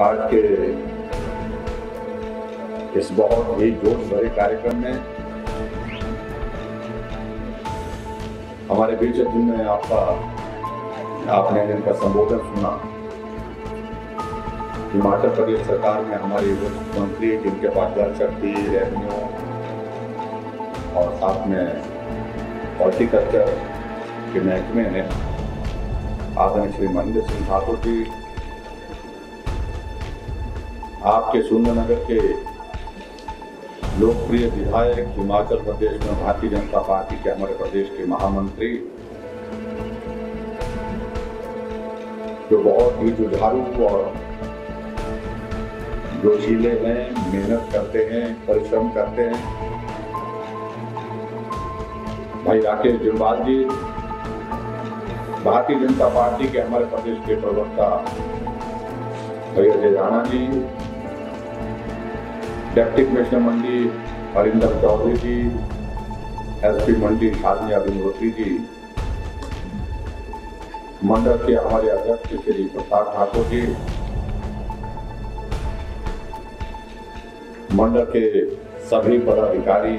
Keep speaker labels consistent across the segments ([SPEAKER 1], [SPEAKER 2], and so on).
[SPEAKER 1] आज के इस बहुत ही जोश भरे कार्यक्रम में हमारे बीच जिनमें आपने इनका संबोधन सुना। हिमाचल प्रदेश सरकार में हमारे वरिष्ठ मंत्री जिनके पास जल शक्ति, रेवेन्यू और साथ में हॉर्टिकल्चर के महकमे हैं, आदरणीय श्री महेंद्र सिंह ठाकुर जी, आपके सुंदरनगर के लोकप्रिय विधायक, हिमाचल प्रदेश में भारतीय जनता पार्टी के हमारे प्रदेश के महामंत्री, जो बहुत ही जुझारू और जोशीले हैं, मेहनत करते हैं, परिश्रम करते हैं, भाई राकेश जम्वाल जी, भारतीय जनता पार्टी के हमारे प्रदेश के प्रवक्ता भाई अजय राणा जी, डिप्टी कमिश्नर मंडी हरिंदर चौधरी जी, एसपी मंडी शालिनी अभिनोत्री जी, मंडल के हमारे अध्यक्ष श्री प्रताप ठाकुर जी, मंडल के सभी पदाधिकारी,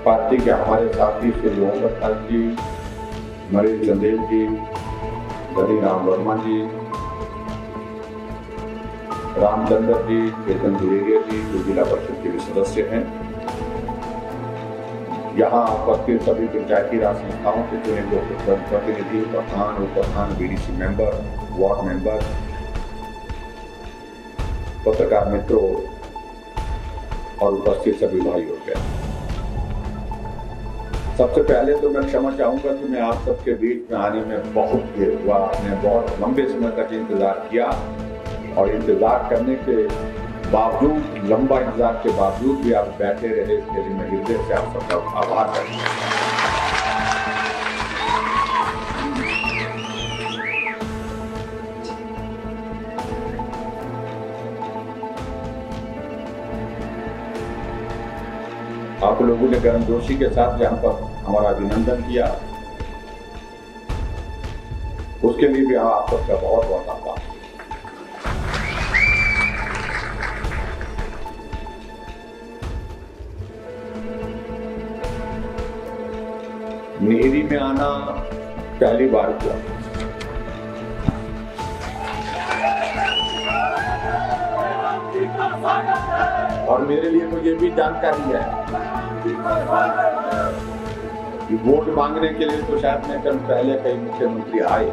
[SPEAKER 1] पार्टी के हमारे साथी श्री ओम प्रकाश जी, नरेश चंदेल जी, गणिराम वर्मा जी, रामचंद्र जी, चेतन दुरेरिया जी, जो जिला परिषद के भी सदस्य हैं, यहाँ उपस्थित सभी पंचायती राज संस्थाओं के चुने लोग प्रतिनिधि, प्रधान, उप प्रधान, बीडीसी मेंबर, वार्ड मेंबर, पत्रकार मित्रों और उपस्थित सभी भाइयों के, सबसे पहले तो मैं क्षमा चाहूंगा कि मैं आप सबके बीच में आने में बहुत देर हुआ। आपने बहुत लंबे समय तक इंतजार किया और इंतजार करने के बावजूद, लंबा इंतजार के बावजूद भी आप बैठे रहे, इसके लिए मैं हृदय से आप सबका आभार करता हूं। आप लोगों ने गर्मजोशी के साथ यहाँ पर हमारा अभिनंदन किया, उसके लिए भी आप सबका बहुत बहुत आभार। नेहरी में आना पहली बार हुआ। और मेरे लिए तो ये भी जानकारी है कि वोट मांगने के लिए तो शायद मैं कल पहले कई मुख्यमंत्री आए,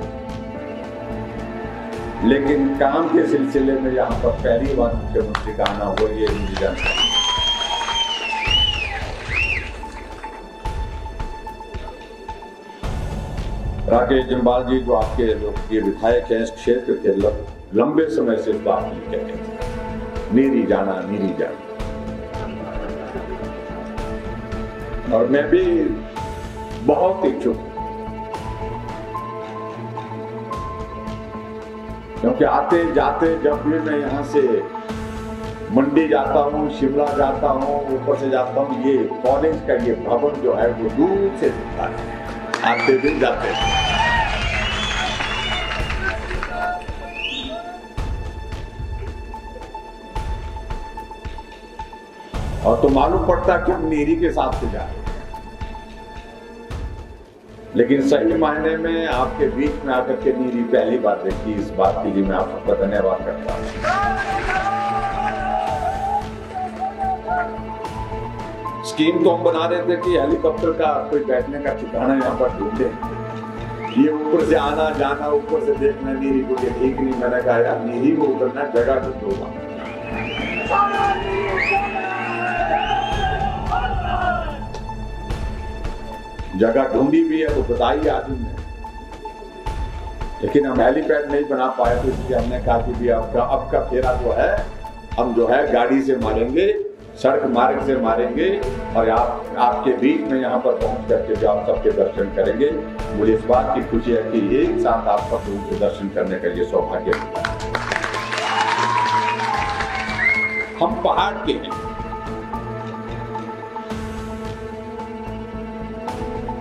[SPEAKER 1] लेकिन काम के सिलसिले में यहाँ पर पहली बार मुख्यमंत्री का आना हो, ये मुझे जानकारी। राकेश जम्वाल जी, जो आपके लोकप्रिय विधायक हैं, इस क्षेत्र के लंबे समय से इस बात नहीं कहते थे, मेरी जाना मेरी जाना, और मैं भी बहुत इच्छुक हूं, क्योंकि आते जाते जब भी मैं यहाँ से मंडी जाता हूँ, शिमला जाता हूँ, ऊपर से जाता हूँ, ये कॉलेज का ये भवन जो है वो दूर से दिखता है, आते दिन जाते हैं। और तो मालूम पड़ता कि हम नेहरी के साथ से जा रहे हैं, लेकिन सही मायने में आपके बीच में आकर के नेहरी पहली बार देखी, इस बात के लिए मैं आप सबका धन्यवाद करता हूं। स्कीम तो हम बना रहे थे कि हेलीकॉप्टर का कोई बैठने का ठिकाना यहाँ पर ढूंढे, ये ऊपर से आना जाना, ऊपर से देखना नेहरी को, ये ठीक नहीं। मैंने कहा यार नेहरी को उतरना, जगह ढूंढूंगा। जगह ढूंढी भी है तो बताई आदमी ने, लेकिन हम हेलीपैड नहीं बना पाए, तो इसलिए हमने कहा कि भी अब का फेरा जो है हम जो है गाड़ी से मारेंगे, सड़क मार्ग से मारेंगे, और आपके बीच में यहाँ पर पहुंच करके भी आप सबके दर्शन करेंगे। मुझे इस बात की खुशी है कि एक साथ आप सब लोगों के दर्शन करने का ये सौभाग्य मिला। हम पहाड़ के हैं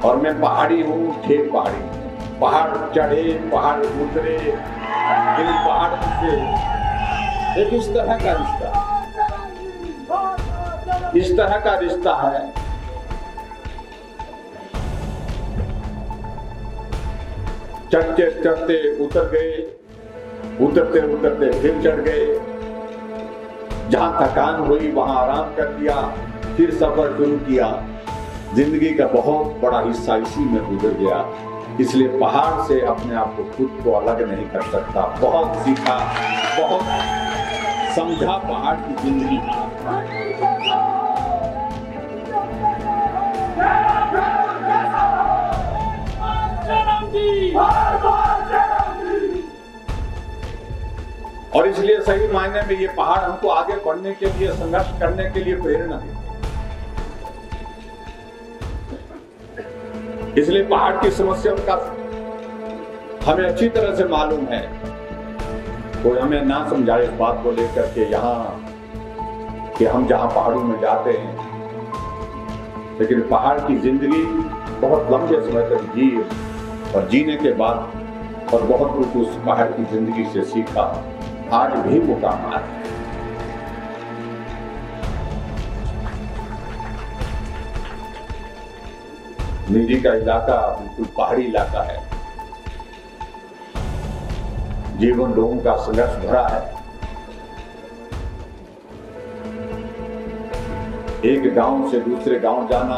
[SPEAKER 1] और मैं पहाड़ी हूँ, ठेठ पहाड़ी हूँ। पहाड़ चढ़े, पहाड़ उतरे, इन पहाड़ों से एक इस तरह का रिश्ता है। चढ़ते चढ़ते उतर गए, उतरते उतरते फिर चढ़ गए, जहां थकान हुई वहां आराम कर लिया, फिर सफर शुरू किया। जिंदगी का बहुत बड़ा हिस्सा इसी में गुजर गया। इसलिए पहाड़ से अपने आप को खुद को अलग नहीं कर सकता। बहुत सीखा, बहुत समझा पहाड़ की जिंदगी। और इसलिए सही मायने में ये पहाड़ हमको आगे बढ़ने के लिए, संघर्ष करने के लिए प्रेरणा देते। इसलिए पहाड़ की समस्याओं का हमें अच्छी तरह से मालूम है। कोई हमें ना समझाए इस बात को लेकर के यहाँ कि हम जहां पहाड़ों में जाते हैं, लेकिन पहाड़ की जिंदगी बहुत लंबे समय तक जी और जीने के बाद और बहुत कुछ उस पहाड़ की जिंदगी से सीखा, आज भी वो काम आता है। नीरी का इलाका बिल्कुल पहाड़ी इलाका है। जीवन लोगों का संघर्ष भरा है। एक गांव से दूसरे गांव जाना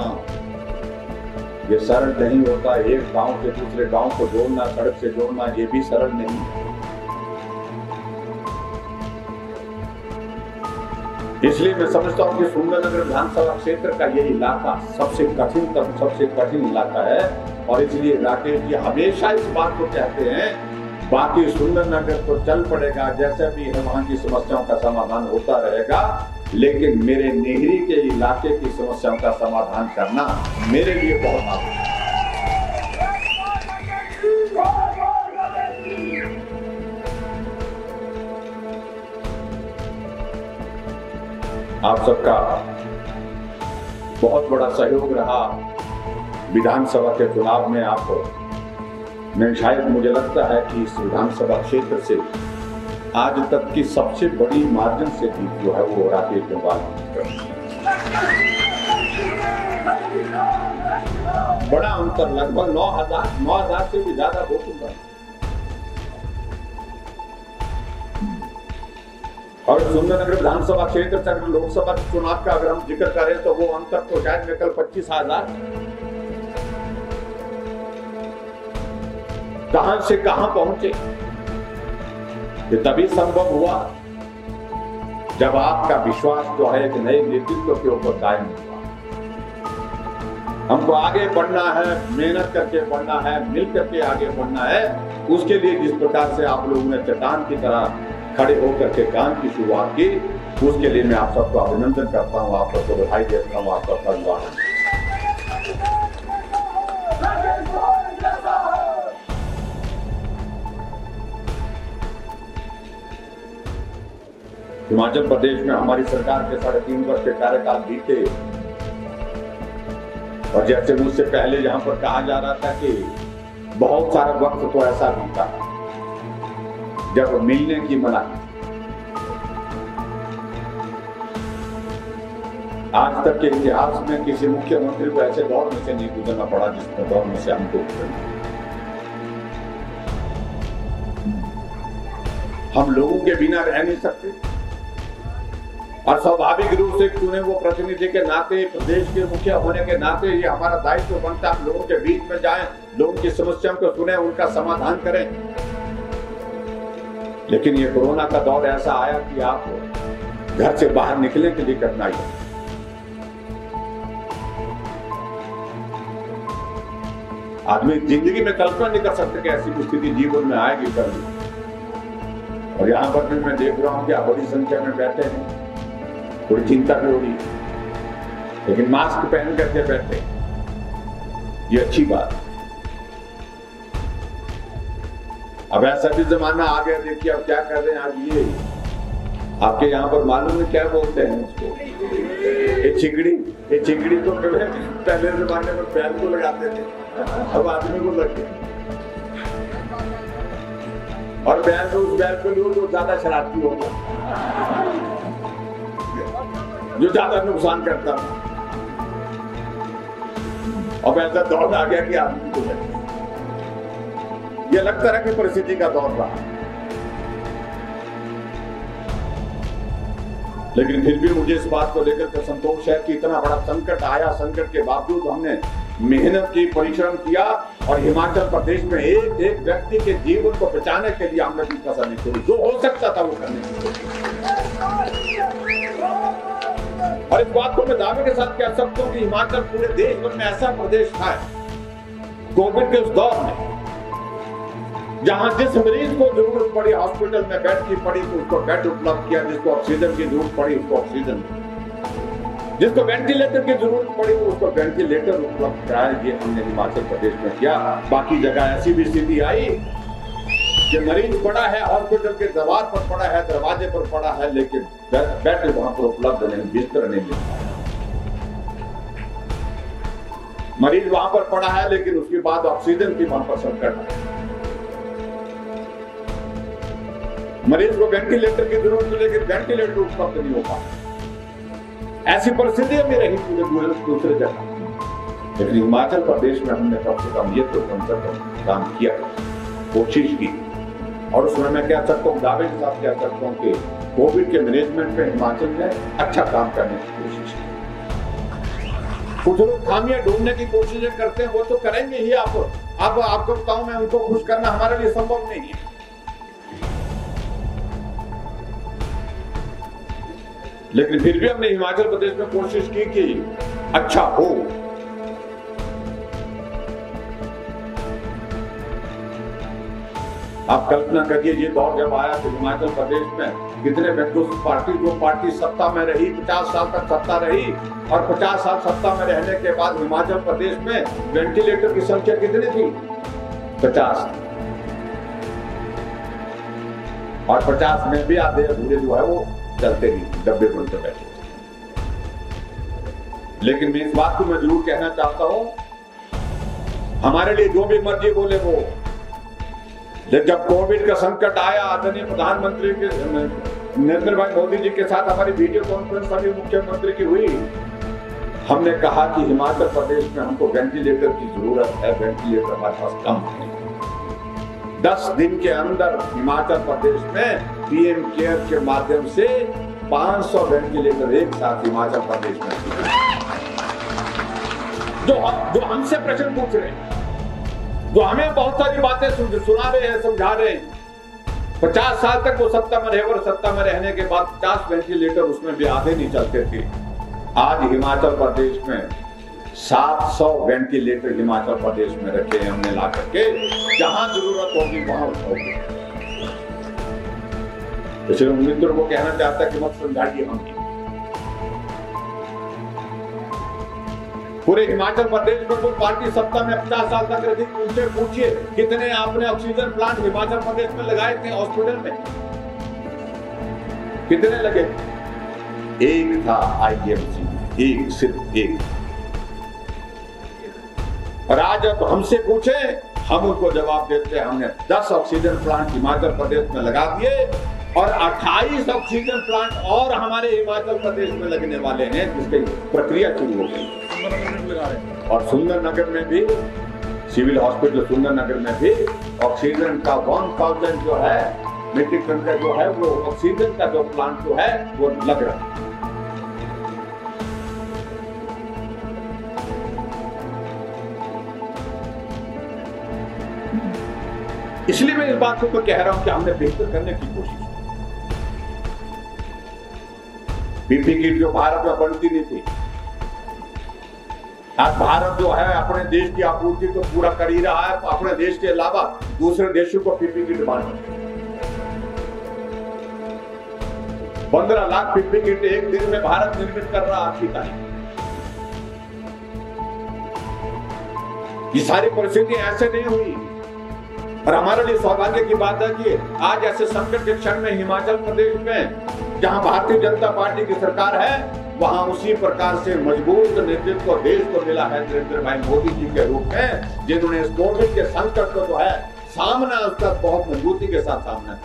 [SPEAKER 1] ये सरल नहीं होता। एक गांव से दूसरे गांव को जोड़ना, सड़क से जोड़ना, ये भी सरल नहीं। इसलिए मैं समझता हूं कि सुंदरनगर विधानसभा क्षेत्र का ये इलाका सबसे कठिन इलाका है। और इसलिए राकेश जी हमेशा इस बात को कहते हैं, बाकी सुंदरनगर तो चल पड़ेगा, जैसे भी है वहां की समस्याओं का समाधान होता रहेगा, लेकिन मेरे नेहरी के इलाके की समस्याओं का समाधान करना मेरे लिए बहुत आवश्यक है। आप सबका बहुत बड़ा सहयोग रहा विधानसभा के चुनाव में। मैं शायद मुझे लगता है कि इस विधानसभा क्षेत्र से आज तक की सबसे बड़ी मार्जिन से जीत जो है वो राकेश जम्वाल बड़ा अंतर, लगभग 9,000 से भी ज्यादा वोटों का। और सुंदरनगर विधानसभा क्षेत्र से अगर लोकसभा चुनाव का अगर हम जिक्र करें तो वो अंतर तो शायद निकल 25,000। कहां से कहां पहुंचे ये तभी संभव हुआ जब आपका विश्वास जो है एक नए नेतृत्व के ऊपर कायम हुआ। हमको आगे बढ़ना है, मेहनत करके बढ़ना है, मिल करके आगे बढ़ना है। उसके लिए जिस प्रकार से आप लोगों ने चट्टान की तरह खड़े होकर के काम की शुरुआत की, उसके लिए मैं आप सबको अभिनंदन करता हूं, आप सबको बधाई देता हूं, आपका धन्यवाद। हिमाचल प्रदेश में हमारी सरकार के 3.5 वर्ष के कार्यकाल बीते, और जैसे मुझसे पहले यहाँ पर कहा जा रहा था कि बहुत सारा वक्त तो ऐसा बीता जब मिलने की मना। आज तक के इतिहास में किसी मुख्यमंत्री को ऐसे दौर में से नहीं गुजरना पड़ा जिस दौर में से हमको गुजरना। हम लोगों के बिना रह नहीं सकते, और स्वाभाविक रूप से चुने वो प्रतिनिधि के नाते, प्रदेश के मुखिया होने के नाते ये हमारा दायित्व बनता है, हम लोगों के बीच में जाएं, लोगों की समस्याओं को सुने, उनका समाधान करें। लेकिन ये कोरोना का दौर ऐसा आया कि आप घर से बाहर निकलने के लिए कठिनाई है। आदमी जिंदगी में कल्पना नहीं कर सकते कि ऐसी स्थिति जीवन में आएगी कभी। और यहाँ पर भी मैं देख रहा हूँ कि आप बड़ी संख्या में बैठे हैं, थोड़ी चिंता भी हो रही, लेकिन मास्क पहन करके बैठे, ये अच्छी बात। अब ऐसा भी जमाना आ गया, देखिए अब क्या कर रहे हैं। आज ये आपके यहाँ पर मालूम है क्या बोलते हैं उसको, ये चिंगड़ी तो पहले जमाने में पैर को लगाते थे, अब आदमी को लग गया। और बैल उस बैल पे लो जो ज्यादा शरारती होगा, जो ज्यादा नुकसान करता है, और ऐसा दौर आ गया कि आदमी को ये अलग तरह की परिस्थिति का दौर रहा। लेकिन फिर भी मुझे इस बात को लेकर के संतोष है कि इतना बड़ा संकट आया, संकट के बावजूद हमने मेहनत की, परिश्रम किया और हिमाचल प्रदेश में एक एक व्यक्ति के जीवन को बचाने के लिए हमने कोई कसर नहीं छोड़ी, जो हो सकता था वो करने की कोशिश। और इस बात को मैं दावे के साथ कह सकता हूँ कि हिमाचल पूरे देश भर में ऐसा प्रदेश था कोविड के उस दौर में जहां जिस मरीज को जरूरत पड़ी हॉस्पिटल में बेड की पड़ी तो उसको बेड उपलब्ध किया, जिसको ऑक्सीजन की जरूरत पड़ी उसको ऑक्सीजन, जिसको वेंटिलेटर की जरूरत पड़ी तो उसको वेंटिलेटर उपलब्ध कराया। ये हमने हिमाचल प्रदेश में किया। बाकी जगह ऐसी भी स्थिति आई कि मरीज पड़ा है, हॉस्पिटल के द्वार पर पड़ा है, दरवाजे पर पड़ा है, लेकिन बेड वहां पर उपलब्ध नहीं, बिस्तर नहीं मिल पाया। मरीज वहां पर पड़ा है लेकिन उसके बाद ऑक्सीजन की वहां पर संकट है। मरीज को वेंटिलेटर की जरूरत है लेकिन वेंटिलेटर उपलब्ध नहीं हो पाता। ऐसी परिस्थितियां भी रही पूरे दूसरे जगह, लेकिन हिमाचल प्रदेश में हमने कम से कम ये तो काम किया, कोशिश की। और उसमें मैं कह सकता हूँ, दावे के साथ कह सकता हूँ कि कोविड के मैनेजमेंट में हिमाचल ने अच्छा काम करने की कोशिश की। कुछ लोग खामियां ढूंढने की कोशिशें करते हैं, वो तो करेंगे ही। अब आपको बताऊं, मैं उनको खुश करना हमारे लिए संभव नहीं है। लेकिन फिर भी हमने हिमाचल प्रदेश में कोशिश की कि अच्छा हो। आप कल्पना करिए, ये दौर जब आया तो हिमाचल प्रदेश में कितने व्यक्तियों जो पार्टी सत्ता में रही, 50 साल तक सत्ता रही, और 50 साल सत्ता में रहने के बाद हिमाचल प्रदेश में वेंटिलेटर की संख्या कितनी थी? 50। और 50 में भी आधे अधूरे जो है वो चलते नहीं, डब्बे बनते बैठे। लेकिन मैं इस बात को मैं जरूर कहना चाहता हूं, हमारे लिए जो भी मर्जी बोले वो, जब कोविड का संकट आया, आदरणीय प्रधानमंत्री के नरेंद्र भाई मोदी जी के साथ हमारी वीडियो कॉन्फ्रेंस सभी मुख्यमंत्री की हुई, हमने कहा कि हिमाचल प्रदेश में हमको वेंटिलेटर की जरूरत है, वेंटिलेटर हमारे पास कम है। 10 दिन के अंदर हिमाचल प्रदेश में पीएम केयर के माध्यम से 500 वेंटिलेटर एक साथ हिमाचल प्रदेश में, जो हमसे प्रश्न पूछ रहे हैं, जो हमें बहुत सारी बातें सुना रहे हैं, समझा रहे हैं। 50 साल तक वो सत्ता में रहे और सत्ता में रहने के बाद 50 वेंटिलेटर उसमें भी आधे नहीं चलते थे। आज हिमाचल प्रदेश में 700 वेंटिलेटर हिमाचल प्रदेश में रखे हैं हमने ला करके, जहां जरूरत होगी वहां होगी। इसलिए मित्रों को कहना चाहता है कि मत समझाइए हम पूरे हिमाचल प्रदेश में कोई पार्टी सत्ता में 50 साल तक रही, उनसे पूछिए कितने आपने ऑक्सीजन प्लांट हिमाचल प्रदेश में लगाए थे हॉस्पिटल में, कितने लगे? एक था आईजीएमसी, एक, सिर्फ एक। और आज अब हमसे पूछे, हम उनको जवाब देते हैं हमने 10 ऑक्सीजन प्लांट हिमाचल प्रदेश में लगा दिए और 28 ऑक्सीजन प्लांट और हमारे हिमाचल प्रदेश में लगने वाले हैं, जिसकी प्रक्रिया शुरू हो गई। और सुंदरनगर में भी, सिविल हॉस्पिटल सुंदरनगर में भी ऑक्सीजन का 1000 जो है मीट्रिक टन का जो है वो ऑक्सीजन का जो प्लांट जो है वो लग रहा है। इसलिए मैं इस बात को कह रहा हूं कि हमने बेहतर करने की कोशिश की। पीपी किट जो भारत में बनती नहीं थी, आज भारत जो है अपने देश की आपूर्ति तो पूरा कर ही रहा है, अपने देश के अलावा दूसरे देशों को पीपी किट बांट 15 लाख पीपी किट एक दिन में भारत निर्मित कर रहा आज की तारीख। ये सारी परिस्थितियां ऐसे नहीं हुई और हमारे लिए सौभाग्य की बात है कि आज ऐसे संकट के क्षण में हिमाचल प्रदेश में जहां भारतीय जनता पार्टी की सरकार है, वहां उसी प्रकार से मजबूत नेतृत्व देश को मिला है नरेंद्र भाई मोदी जी के रूप में, जिन्होंने इस कोविड के संकट को जो है सामना उसका बहुत मजबूती के साथ सामना है।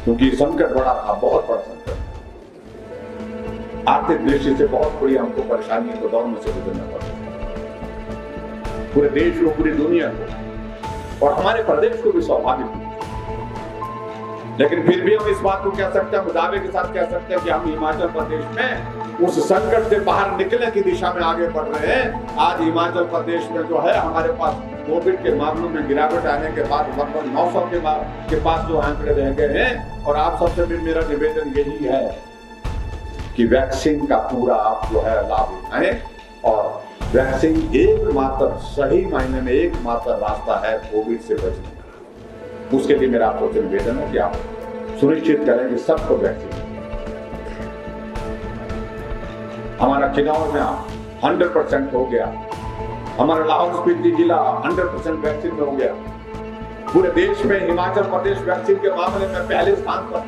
[SPEAKER 1] क्योंकि संकट बड़ा था, बहुत बड़ा संकट, आर्थिक दृष्टि से बहुत बड़ी हमको परेशानियों को दौर में से गुजरना पड़ा, पूरे देश को, पूरी दुनिया को, और हमारे प्रदेश को भी स्वाभाविक। लेकिन फिर भी हम इस बात को कह सकते हैं, दावे के साथ कह सकते हैं कि हम हिमाचल प्रदेश में उस संकट से बाहर निकलने की दिशा में आगे बढ़ रहे हैं। आज हिमाचल प्रदेश में जो है हमारे पास कोविड के मामलों में गिरावट आने के बाद लगभग 900 के पास जो आंकड़े रह गए हैं। और आप सबसे भी मेरा निवेदन यही है कि वैक्सीन का पूरा आप जो है लाभ उठाएं, और वैक्सीन एकमात्र सही मायने में एकमात्र रास्ता है कोविड से बचने का। उसके लिए मेरा आपसे निवेदन है कि आप सुनिश्चित करें कि सबको वैक्सीन। हमारा किन्नौर में 100% हो गया, हमारा लाहौल स्पीति जिला 100% वैक्सीन में हो गया। पूरे देश में हिमाचल प्रदेश वैक्सीन के मामले में पहले स्थान पर।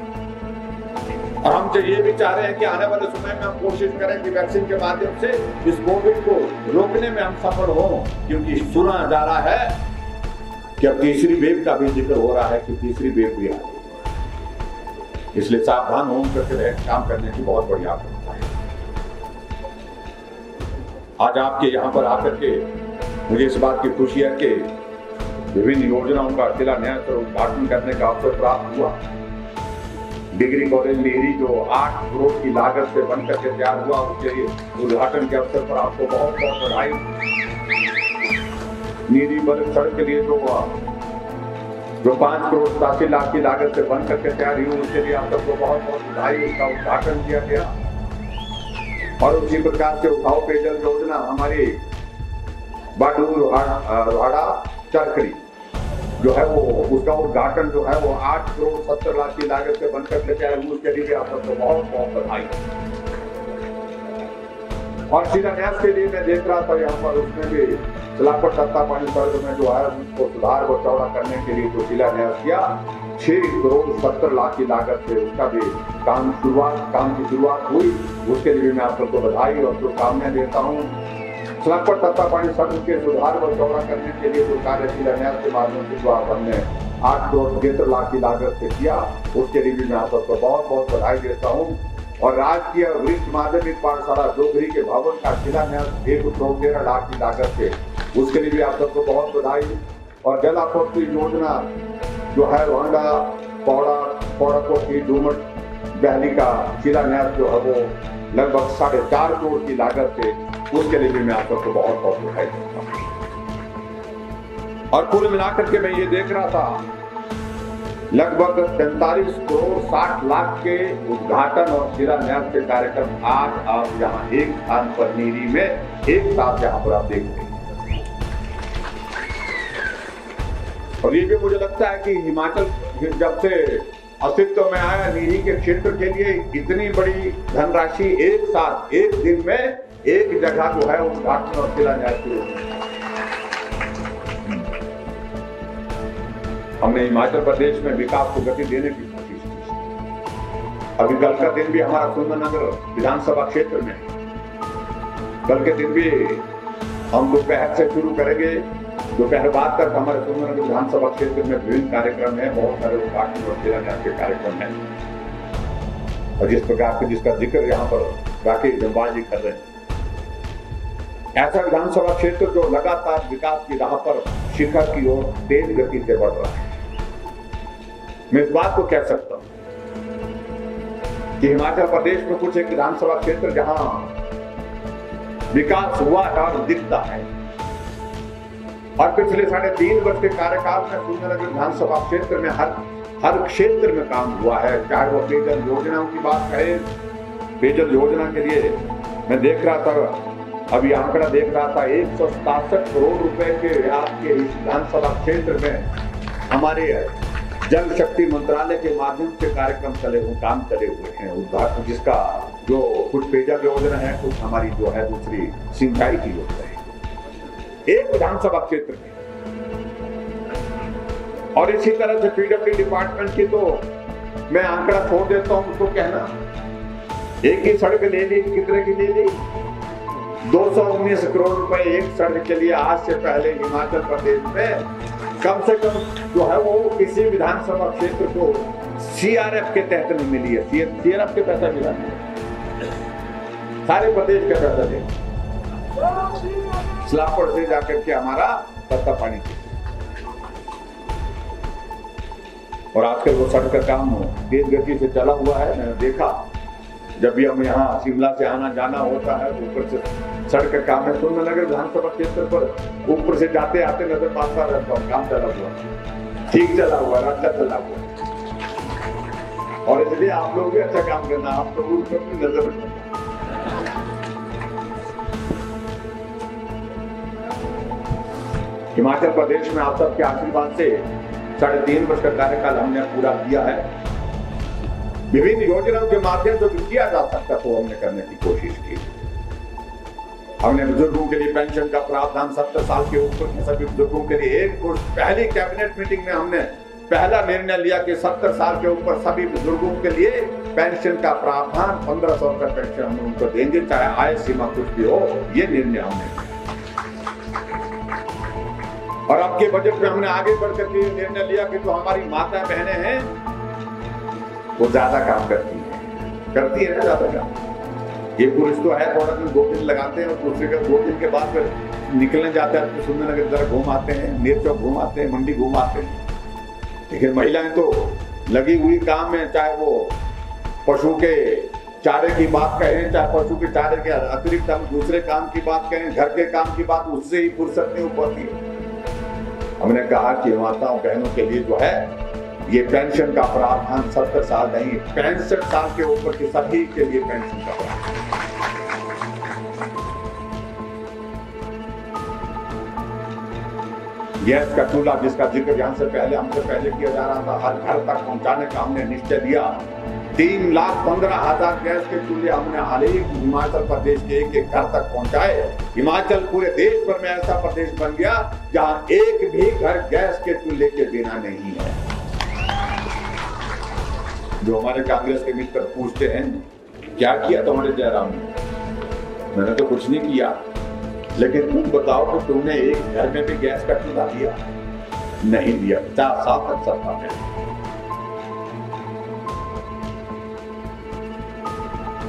[SPEAKER 1] और हम तो ये भी चाह रहे हैं कि आने वाले समय में हम कोशिश करें कि वैक्सीन के माध्यम से इस कोविड को रोकने में हम सफल हों, क्योंकि सुना जा रहा है कि अब तीसरी वेव का भी जिक्र हो रहा है कि तीसरी वेव भी आ रही है। इसलिए सावधान होकर काम करने की बहुत बड़ी आवश्यकता है। आज आपके यहाँ पर आकर के मुझे इस बात की खुशी है कि विभिन्न योजनाओं का शिलान्यास और उद्घाटन करने का अवसर प्राप्त हुआ। डिग्री कॉलेज टिहरी जो 8 करोड़ की लागत से बनकर के तैयार हुआ, उसके उद्घाटन के अवसर पर आपको बहुत बहुत बधाई। नीरी बल्क सड़क के लिए जो 5 करोड़ 87 लाख की लागत से बनकर के तैयार हुई, उसके लिए आप सबको बहुत बहुत बधाई। उसका उद्घाटन किया गया। और उसी प्रकार से उठाओ पेयजल योजना हमारी बाडूर रोहाड़ा चरखड़ी जो है वो, उसका उद्घाटन जो है वो 8 करोड़ 70 लाख की लागत से बनकर के तैयार हुई, उसके लिए आप सबको बहुत बहुत बधाई। और शिलान्यास के लिए मैं देख रहा था यहाँ पर, उसमें भी सलापट तत्तापानी सड़क में जो है उसको सुधार व चौड़ा करने के लिए जो शिलान्यास किया 6 करोड़ 70 लाख की लागत से, उसका भी काम की शुरुआत हुई। उसके लिए मैं आप सबको बधाई और शुभकामनाएं देता हूँ। सलापट तत्तापानी सड़क के सुधार व चौड़ा करने के लिए जो कार्य शिलान्यास के माध्यम से जो हमने 8 करोड़ 73 लाख की लागत से किया, उसके लिए भी मैं आप सबको बहुत बहुत बधाई देता हूँ। और राजकीय वरिष्ठ माध्यमिक पाठशाला डोगरी के भवन का शिलान्यास 1 करोड़ 13 लाख की लागत से, उसके लिए भी आप सबको बहुत बधाई। और जल आपूर्ति योजना जो है वांडा पौड़ा कोठी डूमट बहली का शिलान्यास जो है वो लगभग 4.5 करोड़ की लागत से, उसके लिए भी मैं आप सबको बहुत बहुत बधाई देता हूँ। और कुल मिलाकर के मैं ये देख रहा था लगभग 43 करोड़ 60 लाख के उद्घाटन और शिलान्यास के कार्यक्रम आज आप यहाँ एक स्थान पर नीरी में एक साथ यहाँ पर आप देख रहे हैं। और ये भी मुझे लगता है कि हिमाचल जब से अस्तित्व में आया, नीरी के क्षेत्र के लिए इतनी बड़ी धनराशि एक साथ एक दिन में एक जगह जो है उद्घाटन और शिलान्यास की हमने हिमाचल प्रदेश में विकास को गति देने की कोशिश की। अभी कल का दिन भी हमारा सुंदरनगर विधानसभा क्षेत्र में, कल के दिन भी हम दोपहर से शुरू करेंगे, दोपहर बाद तक हमारे सुंदरनगर विधानसभा क्षेत्र में विभिन्न कार्यक्रम है, बहुत सारे उद्घाटन और शिलान्यास के कार्यक्रम है। और जिस प्रकार के जिसका जिक्र यहाँ पर राकेश जम्वाल जी कर रहे हैं, ऐसा विधानसभा क्षेत्र जो लगातार विकास की राह पर शिखर की ओर तेज गति से बढ़ रहा है। मैं इस बात को कह सकता हूं कि हिमाचल प्रदेश में कुछ एक विधानसभा क्षेत्र जहां विकास हुआ है और दिखता है। और पिछले 3.5 वर्ष के कार्यकाल में सुंदरनगर विधानसभा क्षेत्र में हर क्षेत्र में काम हुआ है। चाहे वो पेयजल योजनाओं की बात करें, पेयजल योजना के लिए मैं देख रहा था, अभी आंकड़ा देख रहा था 167 करोड़ रुपए के आपके विधानसभा क्षेत्र में हमारे जल शक्ति मंत्रालय के माध्यम से कार्यक्रम काम चले हुए हैं उद्घाटन, जिसका जो कुछ पेयजल योजना है, कुछ हमारी जो है दूसरी सिंचाई की योजना है एक विधानसभा क्षेत्र में। और इसी तरह से पीडब्ल्यू डिपार्टमेंट की तो मैं आंकड़ा छोड़ देता हूं, उसको कहना एक ही सड़क ले ली, कितने की ले ली, 219 करोड़ रुपए एक सड़क के लिए आज से पहले हिमाचल प्रदेश में कम से कम जो है वो किसी विधानसभा क्षेत्र को सीआरएफ के तहत नहीं मिली है। सीआरएफ के पैसा मिला नहीं, सारे प्रदेश का पैसा दे स्लापड़ से जाकर के हमारा पत्ता पानी के। और आजकल वो सड़क का काम तेज गति से चला हुआ है। मैंने देखा जब भी हम यहाँ शिमला से आना जाना होता है तो ऊपर से सड़क का काम है। सुंदरनगर विधानसभा क्षेत्र पर ऊपर से जाते आते नजर पाता रहता हूँ, काम चला हुआ, ठीक चला हुआ, रास्ता चला हुआ। और इसलिए आप लोग भी अच्छा काम करना, आप लोग उन पर भी नजर रखना। हिमाचल प्रदेश में आप सबके आशीर्वाद से 3.5 वर्ष का कार्यकाल हमने पूरा किया है। विभिन्न योजनाओं के माध्यम से किया जा सकता तो हमने करने की कोशिश की। हमने बुजुर्गों के लिए पेंशन का प्रावधान 70 साल के ऊपर के सभी बुजुर्गों के लिए एक पहली कैबिनेट मीटिंग में हमने पहला निर्णय लिया कि 70 साल के ऊपर सभी बुजुर्गों के लिए पेंशन का प्रावधान 1500 रुपए पेंशन हम उनको देंगे, चाहे आय सीमा कुछ भी हो। ये निर्णय हमने लिया। और अब के बजट में हमने आगे बढ़कर के निर्णय लिया कि जो हमारी माता बहनें हैं वो ज्यादा काम करती है ना ज्यादा काम। ये पुरुष तो है थोड़ा दिन 2 दिन लगाते हैं और दूसरे का 2 दिन के बाद फिर निकलने जाते हैं, सुंदरनगर जरा घूम आते हैं, नेर चौक घूम आते हैं, मंडी घूम आते हैं। लेकिन महिलाएं तो लगी हुई काम में, चाहे वो पशु के चारे की बात कहें, चाहे पशु के चारे के अतिरिक्त हम दूसरे काम की बात कहें, घर के काम की बात, उससे ही फुर्सत नहीं हो पाती। हमने कहा कि माताओं बहनों के लिए जो है ये पेंशन का प्रावधान 70 साल नहीं 65 साल के ऊपर के सभी के लिए पेंशन का प्रावधान। गैस का चूल्हा जिसका जिक्र यहाँ से पहले हमसे पहले किया जा रहा था, हर घर तक पहुंचाने का हमने निश्चय लिया। 3,15,000 गैस के चूल्हे हमने हाल ही हिमाचल प्रदेश के एक घर तक पहुंचाए। हिमाचल पूरे देश भर में ऐसा प्रदेश बन गया जहां एक भी घर गैस के चूल्हे के बिना नहीं है। जो हमारे कांग्रेस के मित्र पूछते हैं क्या किया तुम्हारे जयराम ने, मैंने तो कुछ नहीं किया, लेकिन तुम बताओ कि तुमने एक घर में भी गैस का चूल्हा दिया? नहीं दिया। 50 साल तक सत्ता है।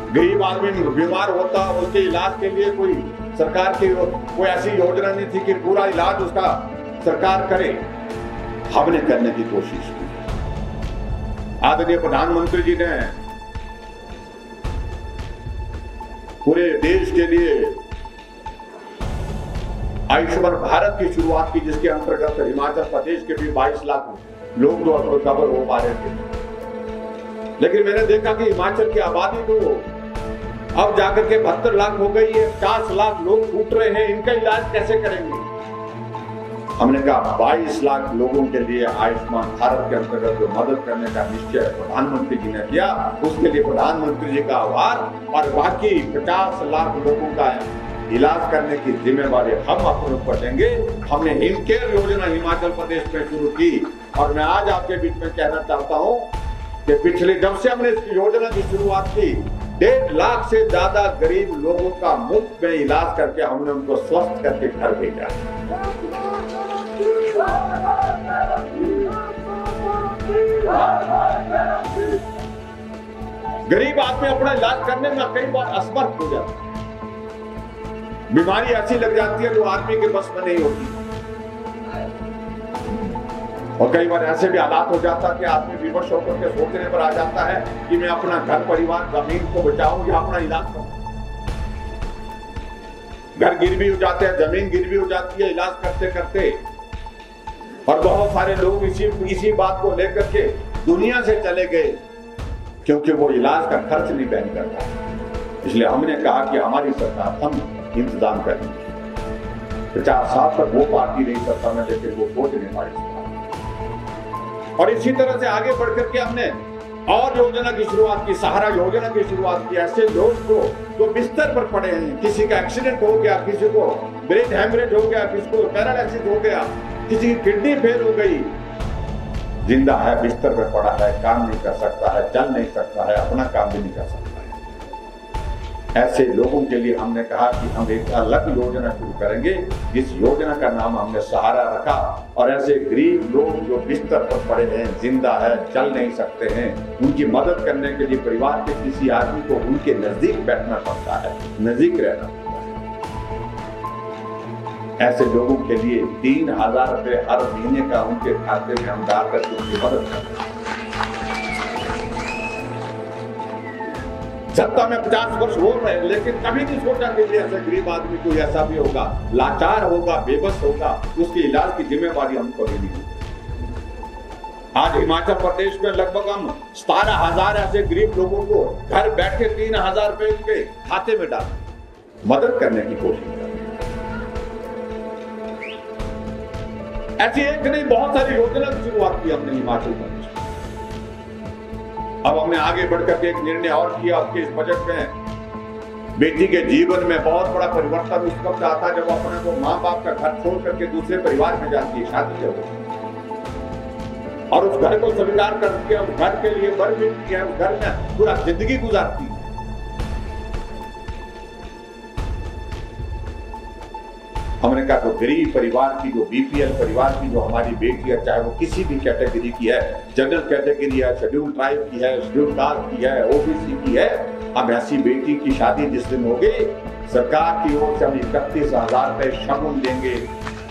[SPEAKER 1] गरीब आदमी बीमार होता, उसके इलाज के लिए कोई सरकार की कोई ऐसी योजना नहीं थी कि पूरा इलाज उसका सरकार करे। हमने करने की कोशिश की। आदरणीय प्रधानमंत्री जी ने पूरे देश के लिए आयुष्मान भारत की शुरुआत की, जिसके अंतर्गत हिमाचल प्रदेश के भी 22 लाख लोग जो कवर हो पा रहे थे। लेकिन मैंने देखा कि हिमाचल की आबादी तो अब जाकर के 72 लाख हो गई है, 50 लाख लोग छूट रहे हैं, इनका इलाज कैसे करेंगे? हमने कहा 22 लाख लोगों के लिए आयुष्मान भारत के अंतर्गत जो मदद करने का निश्चय प्रधानमंत्री जी ने किया, उसके लिए प्रधानमंत्री जी का आभार। और बाकी 50 लाख लोगों का इलाज करने की जिम्मेवारी हम अपने ऊपर लेंगे। हमने हिम केयर योजना हिमाचल प्रदेश में शुरू की और मैं आज आपके बीच में कहना चाहता हूं कि पिछले जब से हमने इस योजना की शुरुआत की, 1.5 लाख से ज्यादा गरीब लोगों का मुफ्त में इलाज करके हमने उनको स्वस्थ करके घर भेजा। गरीब आदमी अपना इलाज करने में कई बार असमर्थ हो जाता है। बीमारी ऐसी लग जाती है जो आदमी के बस में नहीं होती, और कई बार ऐसे भी हालात हो जाता है कि आदमी विवश होकर के सोचने पर आ जाता है कि मैं अपना घर परिवार जमीन को बचाऊं या अपना इलाज करूं। घर गिरवी हो जाते हैं, जमीन गिरवी हो जाती है इलाज करते करते, और बहुत सारे लोग इसी बात को लेकर के दुनिया से चले गए क्योंकि वो इलाज का खर्च नहीं वहन करता। इसलिए हमने कहा कि हमारी सरकार हम इंतजाम करेंगे। 50 साल तक वो पार्टी नहीं सत्ता में, लेकिन वो सोच नहीं पाई। और इसी तरह से आगे बढ़कर के हमने और योजना की शुरुआत की, सहारा योजना की शुरुआत की। ऐसे लोग जो बिस्तर पर पड़े हैं, किसी का एक्सीडेंट हो गया, किसी को ब्रेन हैमरेज हो गया, किसी को पैरालिसिस हो गया, किसी की किडनी फेल हो गई, जिंदा है, बिस्तर पर पड़ा है, काम नहीं कर सकता है, चल नहीं सकता है, अपना काम भी नहीं कर सकता है। ऐसे लोगों के लिए हमने कहा कि हम एक अलग योजना शुरू करेंगे। इस योजना का नाम हमने सहारा रखा। और ऐसे गरीब लोग जो बिस्तर पर पड़े हैं, जिंदा है, चल नहीं सकते हैं, उनकी मदद करने के लिए परिवार के किसी आदमी को उनके नजदीक बैठना पड़ता है, नजदीक रहना पड़ता है। ऐसे लोगों के लिए 3,000 रुपए हर महीने का उनके खाते में हम डाल करके उनकी मदद करते हैं। सत्ता में 50 वर्ष हो रहे हैं, लेकिन कभी नहीं सोचा कि ऐसे गरीब आदमी को ऐसा भी होगा, लाचार होगा, बेबस होगा, उसके इलाज की जिम्मेवारी हमको लेनी होगी। आज हिमाचल प्रदेश में लगभग हम 17,000 ऐसे गरीब लोगों को घर बैठे 3,000 रुपए उनके खाते में डाल मदद करने की कोशिश कर रहे हैं। ऐसी एक नहीं, बहुत सारी योजना की शुरुआत की हमने हिमाचल प्रदेश। अब हमने आगे बढ़कर के एक निर्णय और किया आपके इस बजट में। बेटी के जीवन में बहुत बड़ा परिवर्तन उस वक्त आता जब अपने को माँ बाप का घर छोड़ करके दूसरे परिवार में जाती है, शादी जब और उस घर को स्वीकार करके उस घर के लिए वर मिलती है, उस घर में पूरा जिंदगी गुजारती है। हमने कहा तो गरीब परिवार की, जो बीपीएल परिवार की जो हमारी बेटी है, चाहे वो किसी भी कैटेगरी की है, जनरल कैटेगरी है, शेड्यूल ट्राइब की है, शेड्यूल कास्ट की है, ओबीसी की है, अब ऐसी बेटी की शादी जिस दिन होगी, सरकार की ओर से हम 31,000 रुपए शगुन देंगे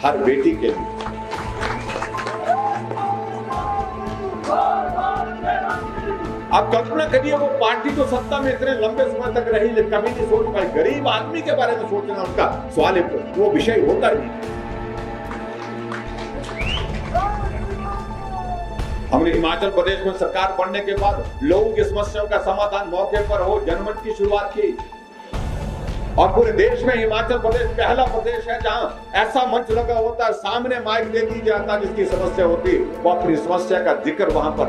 [SPEAKER 1] हर बेटी के लिए। अब कल्पना करिए वो पार्टी तो सत्ता में इतने लंबे समय तक रही, लेकिन कभी नहीं सोच पाई गरीब आदमी के बारे में सोचना उसका सवाल वो विषय होता ही नहीं। हमने हिमाचल प्रदेश में सरकार बनने के बाद लोगों की समस्याओं का समाधान मौके पर हो, जनमंच की शुरुआत की। और पूरे देश में हिमाचल प्रदेश पहला प्रदेश है जहां ऐसा मंच लगा होता है, सामने माइक दे दी जाता, जिसकी समस्या होती वो अपनी समस्या का जिक्र वहां पर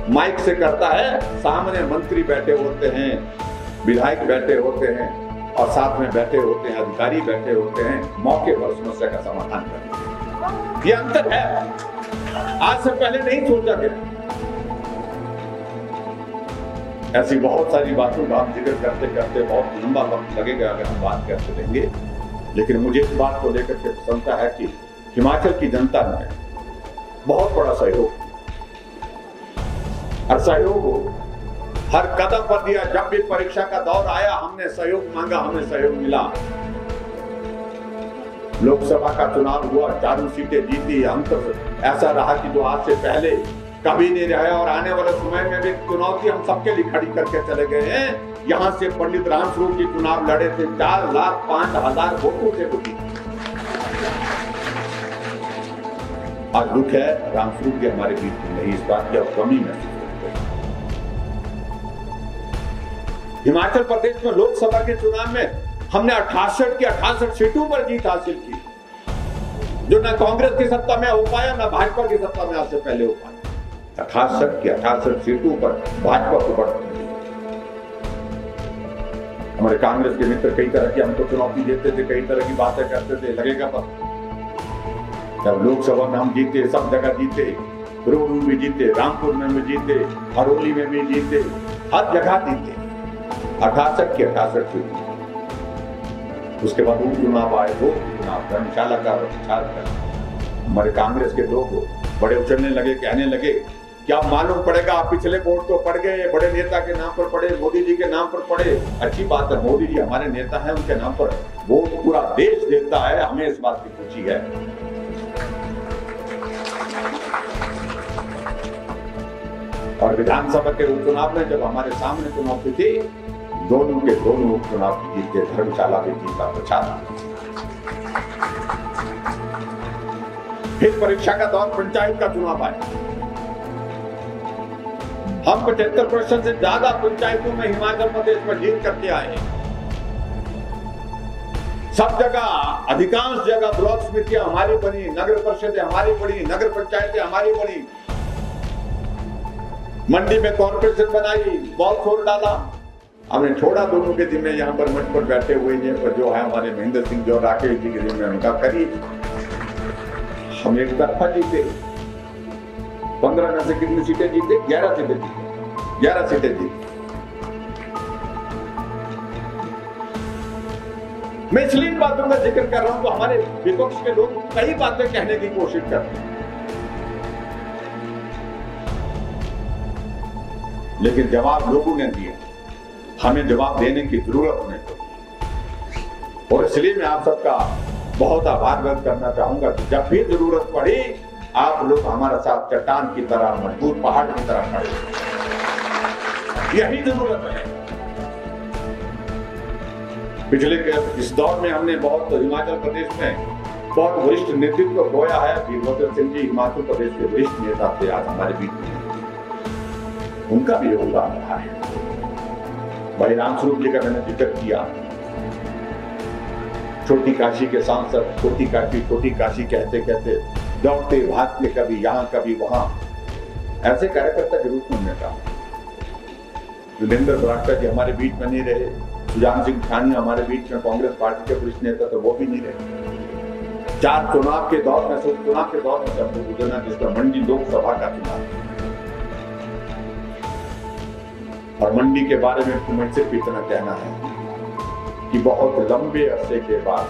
[SPEAKER 1] माइक से करता है। सामने मंत्री बैठे होते हैं, विधायक बैठे होते हैं और साथ में बैठे होते हैं अधिकारी बैठे होते हैं, मौके पर समस्या का समाधान करते हैं। ये अंतर है, आज से पहले नहीं सोचा गया। ऐसी बहुत सारी बातों का हम जिक्र करते करते बहुत लंबा वक्त लगेगा अगर हम बात करते रहेंगे, लेकिन मुझे इस बात को लेकर के प्रसन्नता है कि हिमाचल की जनता ने बहुत बड़ा सहयोग और सहयोग हर कदम पर दिया। जब भी परीक्षा का दौर आया हमने सहयोग मांगा, हमें सहयोग मिला। लोकसभा का चुनाव हुआ, 4 सीटें जीती। अंतर ऐसा रहा कि जो आज से पहले कभी नहीं रहा और आने वाले समय में भी चुनौती हम सबके लिए खड़ी करके चले गए हैं। यहां से पंडित रामस्वरूप की चुनाव लड़े थे, 4,05,000 वोटों से जीती। आज दुख है रामस्वरूप के हमारे बीच में नहीं, इस बात की अब कमी महसूस। हिमाचल प्रदेश में लोकसभा के चुनाव में हमने 68 की 68 सीटों पर जीत हासिल की, जो ना कांग्रेस की सत्ता में हो पाया ना भाजपा की सत्ता में आज से पहले हो पाया। 68 की 68 सीटों पर भाजपा को बढ़। हमारे कांग्रेस के मित्र कई तरह की हमको चुनौती देते थे, कई तरह की बातें करते थे, लगेगा पर जब लोकसभा में हम जीते, सब जगह जीते, रोहडू में जीते, रामपुर में भी जीते, हरोली में भी जीते, हर जगह जीते। 68 की 68 सीट। उसके बाद उपचुनाव आए, वो चुनाव धर्मशाला का प्रचार कर हमारे कांग्रेस के लोग बड़े उछलने लगे, कहने लगे क्या मालूम पड़ेगा, आप पिछले वोट तो पड़ गए, बड़े नेता के नाम पर पड़े, मोदी जी के नाम पर पड़े। अच्छी बात है, मोदी जी हमारे नेता हैं, उनके नाम पर वोट पूरा देश देता है, हमें इस बात की खुशी है। और विधानसभा के उपचुनाव में जब हमारे सामने चुनौती थी, दोनों के दोनों उपचुनाव की जीते, धर्मशाला भी जीता, प्रचार। फिर परीक्षा का दौर, पंचायत का चुनाव आया। हम 75% से ज्यादा पंचायतों में हिमाचल प्रदेश में जीत करके आए। सब जगह, अधिकांश जगह ब्लॉक समितियां हमारी बनी, नगर परिषदें हमारी बनी, नगर पंचायतें हमारी बनी। मंडी में कॉर्पोरेशन बनाई, बॉल छोड़ डाला, हमने छोड़ा दोनों के जिम्मे। यहाँ पर मंच पर बैठे हुए हैं पर जो है हमारे महेंद्र सिंह जो राकेश जी के जिम्मे, उनका करीब हम एक तरफा जीते। 15 में से कितनी सीटें जीते? 11 सीटें जीते, 11 सीटें जीते। मैं इसलिए इन बातों का जिक्र कर रहा हूं तो हमारे विपक्ष के लोग कई बातें कहने की कोशिश करते हैं, लेकिन जवाब लोगों ने दिया, हमें जवाब देने की जरूरत नहीं पड़ी। और इसलिए मैं आप सबका बहुत आभार व्यक्त करना चाहूंगा कि जब भी जरूरत पड़ी आप लोग हमारा साथ चट्टान की तरह, मजबूत पहाड़ की तरह खड़े, यही जरूरत है। पिछले इस दौर में हमने बहुत हिमाचल प्रदेश में बहुत वरिष्ठ नेतृत्व खोया है। वीरभद्र सिंह जी हिमाचल प्रदेश के वरिष्ठ नेता थे, आज हमारे बीच में, उनका भी योगदान रहा है। भाई रामस्वरूप जी का मैंने जिक्र किया, छोटी काशी के सांसद, छोटी काशी कहते कहते दौड़ते भागते, कभी यहां कभी वहां, ऐसे कार्यकर्ता के रूप में हमने काम। वीरेंद्र बरागटा जी हमारे बीच में नहीं रहे, सुजान सिंह ठानी हमारे बीच में कांग्रेस पार्टी के वरिष्ठ नेता, तो वो भी नहीं रहे। 4 चुनाव के दौर में से हमको गुजरना, जिसका मंडी लोकसभा का चुनाव, और मंडी के बारे में तुम्हें सिर्फ इतना कहना है कि बहुत लंबे अरसे के बाद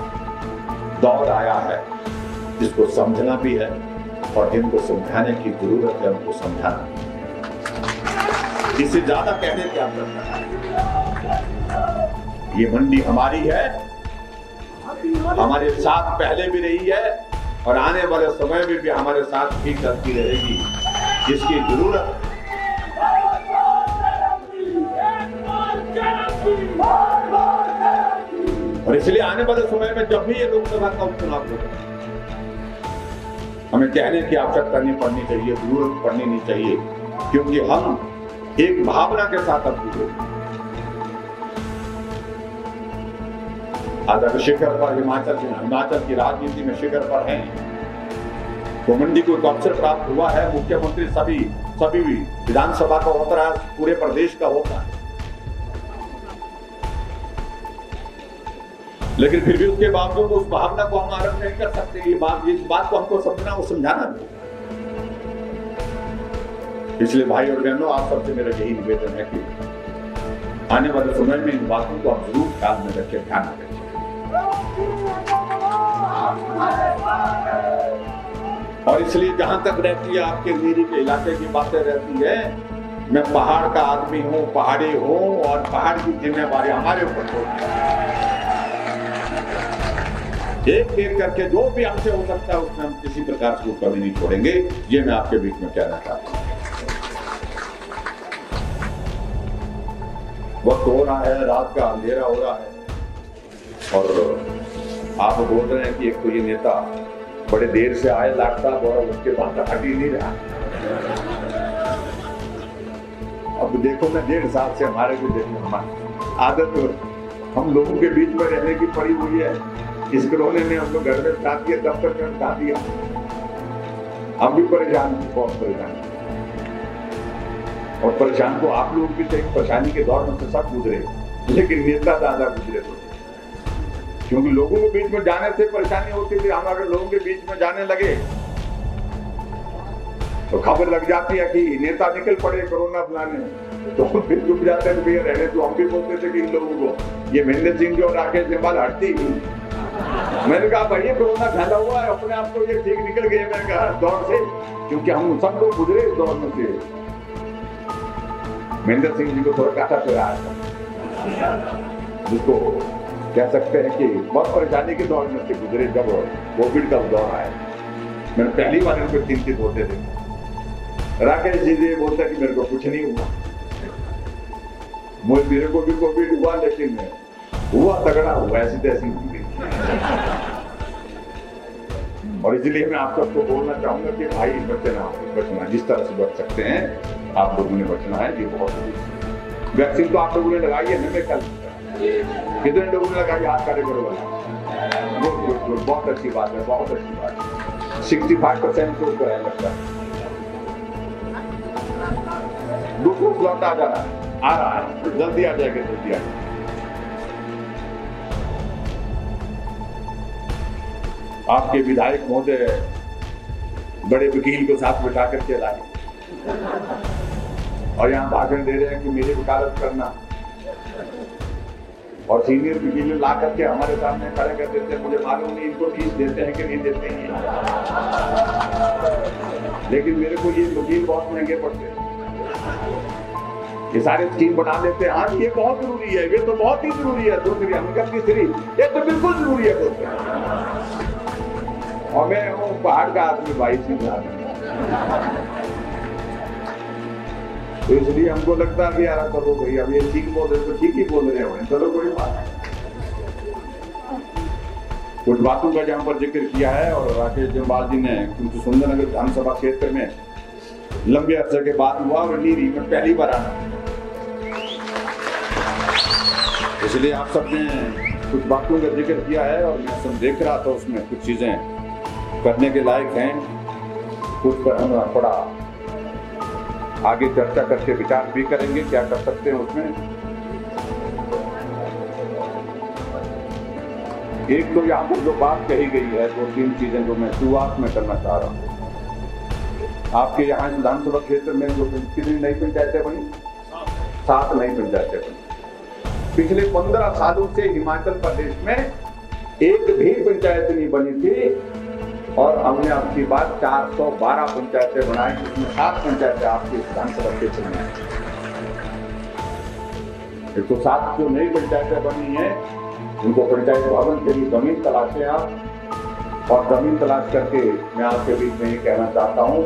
[SPEAKER 1] दौर आया है, जिसको समझना भी है और जिनको समझाने की जरूरत है उनको समझाना। इससे ज्यादा कहने की आवश्यकता है। ये मंडी हमारी है, हमारे साथ पहले भी रही है और आने वाले समय में भी हमारे साथ ही चलती रहेगी, जिसकी जरूरत है। और इसलिए आने वाले समय में जब भी ये लोकसभा का उपचुनाव होगा, हमें कहने की आवश्यकता नहीं पड़नी चाहिए, जरूरत पड़नी नहीं चाहिए, क्योंकि हम एक भावना के साथ अब जुड़े। आज अगर शिखर पर हिमाचल की राजनीति में शिखर पर हैं, तो मंडी को एक अवसर प्राप्त हुआ है। मुख्यमंत्री सभी विधानसभा का होता है, पूरे प्रदेश का होता है, लेकिन फिर भी उसके बावजूद उस भावना को हम आरंभ नहीं कर सकते। इस बात को हमको समझना और समझाना भी। इसलिए भाई और बहनों, आप सबसे मेरा यही निवेदन है कि आने वाले समय में इन बातों को आप जरूर ख्याल में रखें, ध्यान में रखें। और इसलिए जहां तक रहती है आपके मेरी के इलाके की बातें रहती है, मैं पहाड़ का आदमी हूं, पहाड़ी हूं, और पहाड़ की जिम्मेवारी हमारे ऊपर होती है। एक एक करके जो भी हमसे हो सकता है उसमें हम किसी प्रकार से कमी नहीं छोड़ेंगे। ये मैं आपके बीच में कहना चाहता हूं। वक्त हो रहा है, रात का अंधेरा हो रहा है, और आप बोल रहे हैं कि एक तो ये नेता बड़े देर से आए लगता, और उसके बाद हट ही नहीं रहा। अब देखो मैं 1.5 साल से हमारे को देखना आदत हम लोगों के बीच में रहने की पड़ी हुई है। इस कोरोना ने हमको घर में बिठा दिया, दफ्तर में बिठा दिया, हम भी परेशान, बहुत परेशान। और परेशान को आप लोग भी थे, परेशानी के दौर में से सब गुजरे, लेकिन नेता ज्यादा गुजरे तो, क्योंकि लोगों के बीच में जाने से परेशानी होती थी। हम अगर लोगों के बीच में जाने लगे तो खबर लग जाती है कि नेता निकल पड़े कोरोना फैलाने, तो फिर चुप जाते थे, भैया रहने तो। हम भी बोलते थे कि इन लोगों को, ये महेंद्र सिंह जी और राकेश जम्वाल हटती ही। मैंने कहा भाई कोरोना फैला हुआ है, अपने आप को ये ठीक निकल गए मैंने कहा दौर से, क्योंकि हम सब लोग गुजरे इस दौर में से। महेंद्र सिंह जी को थोड़ा काटा फिरा है, जिसको कह सकते हैं कि बहुत परेशानी के दौर में से गुजरे। जब कोविड का दौर आया, मैंने पहली बार इनको चिंतित होते थे। राकेश जी बोलता कि मेरे को कुछ नहीं हुआ, मेरे को भी कोविड हुआ, लेकिन हुआ तगड़ा हुआ, ऐसी तैसी हुई। और इसलिए मैं आप सबको बोलना चाहूंगा कि भाई बचना जिस तरह से बच सकते हैं आप लोगों ने बचना है, ये बहुत जरूरी। वैक्सीन तो आप लोगों ने लगाई है ना, मैं कल कितने लोगों ने लगाई, हाथ खड़े करो वाला, गुड, बहुत अच्छी बात है, बहुत अच्छी बात है। 65% तो ऊपर है लगता है। दूसरा स्लॉट आ रहा है, जल्दी आ जाएगा, जल्दी आ जाएगा। आपके विधायक महोदय बड़े वकील को साथ बिठा करके लाए और यहाँ भाषण दे रहे हैं कि मेरी वकालत करना। और सीनियर वकील ला करके हमारे सामने खड़े कर देते हैं। मुझे मालूम नहीं इनको फीस देते हैं कि नहीं देते हैं, लेकिन मेरे को ये वकील बहुत महंगे पड़ते हैं। ये सारे स्कीम बना देते हैं, हाँ ये बहुत जरूरी है, ये तो बहुत ही जरूरी है, दूसरी हमकत तीसरी ये तो बिल्कुल जरूरी है बोलते हैं। और मैं हूँ पहाड़ का आदमी, भाई सिंह आदमी, तो इसलिए हमको लगता है कि यार चलो भाई अब ये ठीक बोल रहे तो ठीक ही बोल रहे हो, चलो कोई बात नहीं। कुछ बातों का जहाँ पर जिक्र किया है और राकेश जम्वाल जी ने, क्योंकि सुंदरनगर विधानसभा क्षेत्र में लंबे अरसे के बाद हुआ और नीरी में पहली बार आना, इसलिए आप सबने कुछ बातों का जिक्र किया है और मैं सब देख रहा था, उसमें कुछ चीजें करने के लायक हैं, कुछ पर हम थोड़ा आगे चर्चा करके विचार भी करेंगे क्या कर सकते हैं उसमें। एक तो यहाँ पर जो बात कही गई है, दो तीन चीजें जो मैं शुरुआत में करना चाह रहा हूँ। आपके यहाँ विधानसभा क्षेत्र में जो कितनी नई पंचायतें बनी, 7 नई पंचायतें बनी। पिछले 15 सालों से हिमाचल प्रदेश में एक भी पंचायत नहीं बनी थी और हमने आपकी बात 412 पंचायतें बनाई, जिसमें 7 पंचायतें आपके विधानसभा क्षेत्र में। 107 जो नई पंचायतें बनी हैं उनको पंचायत भवन के लिए जमीन तलाशें आप, और जमीन तलाश करके मैं आपके बीच में ये कहना चाहता हूँ,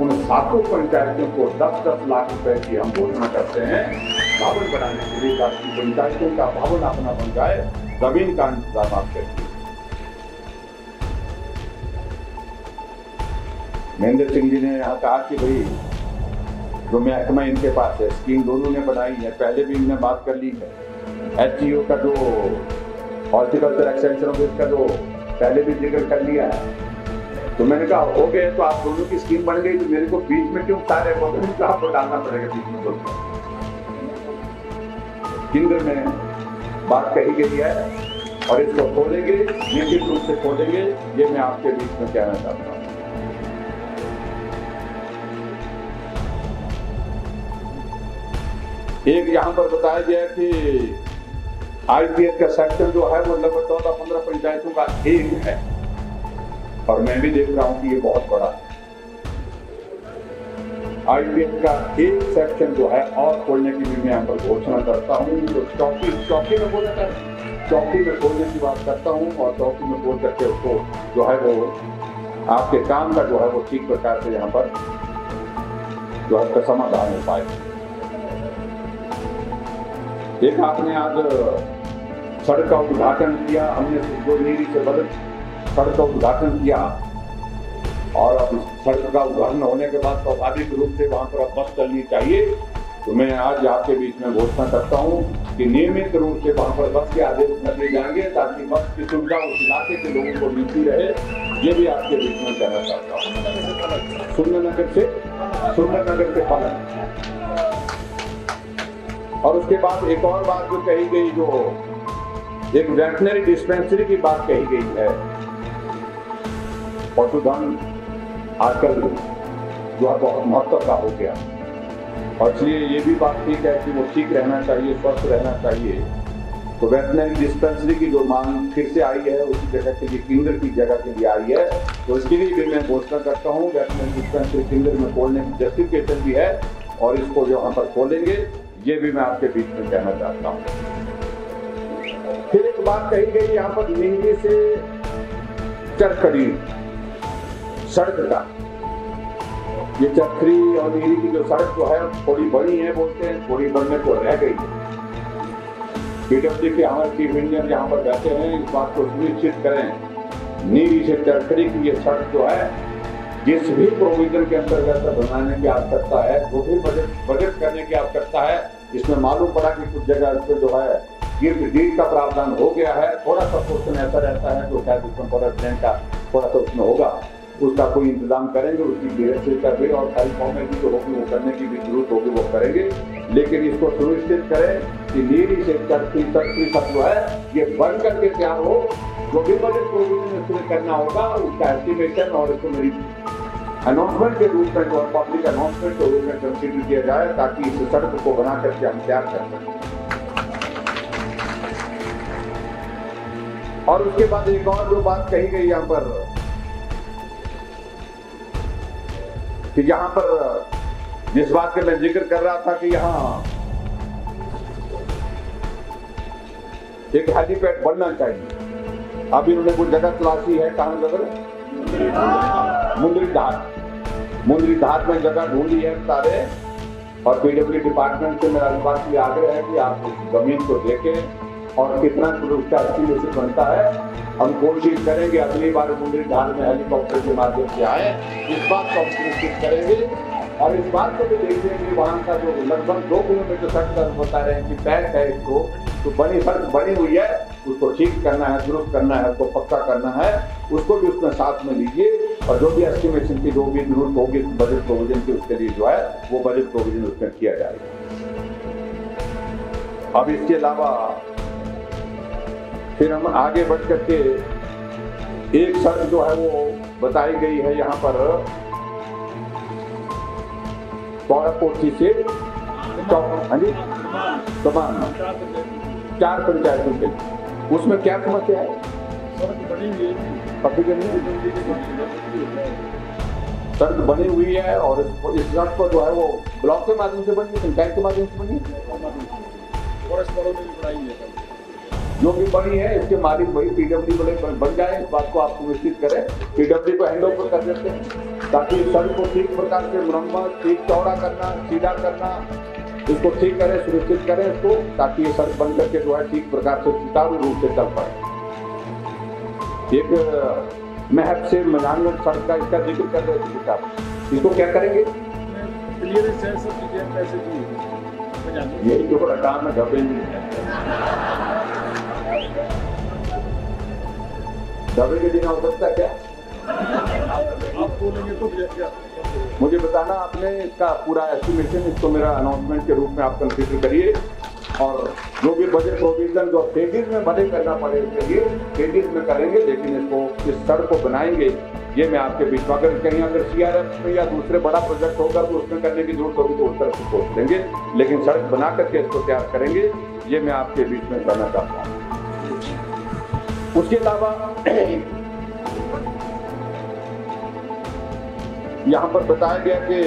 [SPEAKER 1] उन 7 पंचायतों को 10-10 लाख रुपए की हम घोषणा करते हैं भवन बनाने के लिए, ताकि पंचायतों का भवन अपना बन जाए, जमीन का इंतजाम आप करिए। महेंद्र सिंह जी ने यहाँ कहा कि भाई जो महकमा इनके पास है, स्कीम दोनों ने बनाई है, पहले भी इनने बात कर ली है। HGO का जो हॉर्टिकल्चर एक्सटेंशन ऑफिस का जो पहले भी जिक्र कर लिया है, तो मैंने कहा हो गए तो आप दोनों की स्कीम बन गई, तो मेरे को बीच में क्यों सारे आपको डालना पड़ेगा बीच में। केंद्र में बात कही गई है और इसको खोलेंगे, निश्चित रूप से खोलेंगे, ये मैं आपके बीच में कहना चाहता हूँ। एक यहाँ पर बताया गया कि IPS का सेक्शन जो है वो लगभग 14-15 पंचायतों का एक है, और मैं भी देख रहा हूँ कि ये बहुत बड़ा है। IPS का एक सेक्शन जो है और खोलने की भी मैं यहाँ पर घोषणा करता हूँ। तो चौकी में बोला था, चौकी में खोलने की बात करता हूँ, और चौकी में बोल करके उसको जो है वो आपके काम का जो है वो ठीक प्रकार से यहाँ पर जो है उसका समाधान हो पाए। एक आपने आज सड़क का उद्घाटन किया, हमने जो नीरी से बदल सड़क का उद्घाटन किया, और अब सड़क का उद्घाटन होने के बाद स्वाभाविक रूप से वहां पर अब बस चलनी चाहिए। तो मैं आज आपके बीच में घोषणा करता हूं कि नियमित रूप से वहां पर बस के आदेश दिए जाएंगे, ताकि बस की सुविधा उस इलाके के लोगों को मिलती रहे। ये भी आपके बीच में कहना चाहता हूँ। सुंदरनगर से पलन, और उसके बाद एक और बात जो कही गई, जो एक वेटनरी डिस्पेंसरी की बात कही गई है। पशुधन आजकल जो है बहुत महत्व का हो गया, और इसलिए ये भी बात ठीक है कि वो ठीक रहना चाहिए, स्वस्थ रहना चाहिए। तो वेटनरी डिस्पेंसरी की जो मांग फिर से आई है, उसी जगह के लिए केंद्र की जगह के लिए आई है, तो इसके लिए भी मैं घोषणा करता हूँ। वेटनरी डिस्पेंसरी केंद्र में खोलने की जस्टिफिकेशन भी है, और इसको जो यहाँ पर खोलेंगे, ये भी मैं आपके बीच में कहना चाहता हूँ। फिर एक बात कही गई यहाँ पर नीरी से चरखड़ी सड़क का, ये चरखड़ी और नीरी की जो सड़क जो है थोड़ी बड़ी है बोलते हैं, थोड़ी बढ़ने को रह गई है। PWD के हमारे चीफ इंजीनियर यहाँ पर बैठे हैं, इस बात को सुनिश्चित करें, नीरी से चरखड़ी की ये सड़क जो है, जिस भी प्रोविजन के अंतर्गत बनाने की आवश्यकता है, जो भी बजट करने की आवश्यकता है, इसमें मालूम पड़ा कि कुछ जगह इसमें जो है डीड का प्रावधान हो गया है। थोड़ा सा पोर्शन ऐसा रहता है जो शायद उसमें प्रोडक्ट का थोड़ा सा उसमें होगा, उसका कोई इंतजाम करेंगे, उसकी व्यवस्था भी और सारी फॉर्मेलिटी जो होगी वो करने की भी जरूरत होगी, वो करेंगे। लेकिन इसको सुनिश्चित करें कि नीरी से चरखड़ी तक जो है ये बन करके तैयार हो। जो भी बजट प्रोविजन इसमें करना होगा उसका एस्टिमेशन और इसको मेरी अनाउंसमेंट के रूप में और पब्लिक अनाउंसमेंट के रूप में कंसीडर किया जाए, ताकि इस सड़क को बना करके हम तैयार कर सकें। और उसके बाद एक और जो बात कही गई यहाँ पर कि यहाँ पर जिस बात का मैं जिक्र कर रहा था कि यहाँ एक हेलीपैड बनना चाहिए। अब इन्होंने कुछ जगह तलाशी है, कहाँ जगह? मुंद्री घाट में जगह ढूंढी है सारे, और पीडब्ल्यू डिपार्टमेंट से मेरा इस बात की आग्रह है कि आप उस जमीन को देखें और कितना उसका एस्टिमेशन बनता है। हम कोशिश करेंगे अगली बार मुंद्री घाट में हेलीकॉप्टर के माध्यम से आए, इस बात को हम सुनिश्चित करेंगे। और इस बात को भी देखेंगे वहाँ का जो लगभग 2 किलोमीटर सड़क का बता रहे हैं कि पैक है, इसको तो बनी सड़क बनी हुई है, उसको ठीक करना है, दुरुस्त करना है, उसको पक्का करना है, उसको भी उसमें साथ में लीजिए। और जो भी एस्टिमेशन की जो भी जरूरत होगी बजट प्रोविजन की, उसके लिए जो है वो बजट प्रोविजन उसमें किया जाएगा। अब इसके अलावा फिर हम आगे बढ़ करके एक सड़क जो है वो बताई गई है यहाँ पर पौड़ाकोठी से हाँ जी तमाम 4 पंचायतों के, उसमें क्या समस्या है? पक्की नहीं, सड़क बनी हुई है और इस सड़क को जो है वो ब्लॉक के माध्यम से बनी, पंचायत के माध्यम से बनी, जो भी बनी है इसके मालिक वही पीडब्ल्यू बन जाए। इस बात को आप सुनिश्चित करें, पीडब्ल्यू को हैंड ओवर कर देते हैं ताकि सड़क को ठीक प्रकार से मुरम्मत, ठीक चौड़ा करना, सीधा करना, इसको ठीक करें, सुनिश्चित करें इसको, ताकि ये सड़क बन करके जो है ठीक प्रकार से सुचारू रूप से चल पाए। एक महब से मजानगढ़ सड़क का इसका जिक्र कर रहे थे साहब, इसको क्या करेंगे? यही जो बड़ा काम है, दबे के दिन हो सकता है क्या? मुझे बताना आपने इसका पूरा एस्टिमेशन, इसको मेरा अनाउंसमेंट के रूप में आप कंसीडर करिए। और जो भी बजट प्रोविजन जो फेजेस में भले करना पड़े उसके लिए फेजेस में करेंगे, लेकिन इसको इस सड़क को बनाएंगे, ये मैं आपके बीच में, अगर कहीं अगर CRF में या दूसरे बड़ा प्रोजेक्ट होगा तो उसमें करने की जरूरत होगी तो उस तरफ से सोच लेंगे, लेकिन सड़क बना करके इसको तैयार करेंगे, ये मैं आपके बीच में करना चाहता हूँ। उसके अलावा यहाँ पर बताया गया कि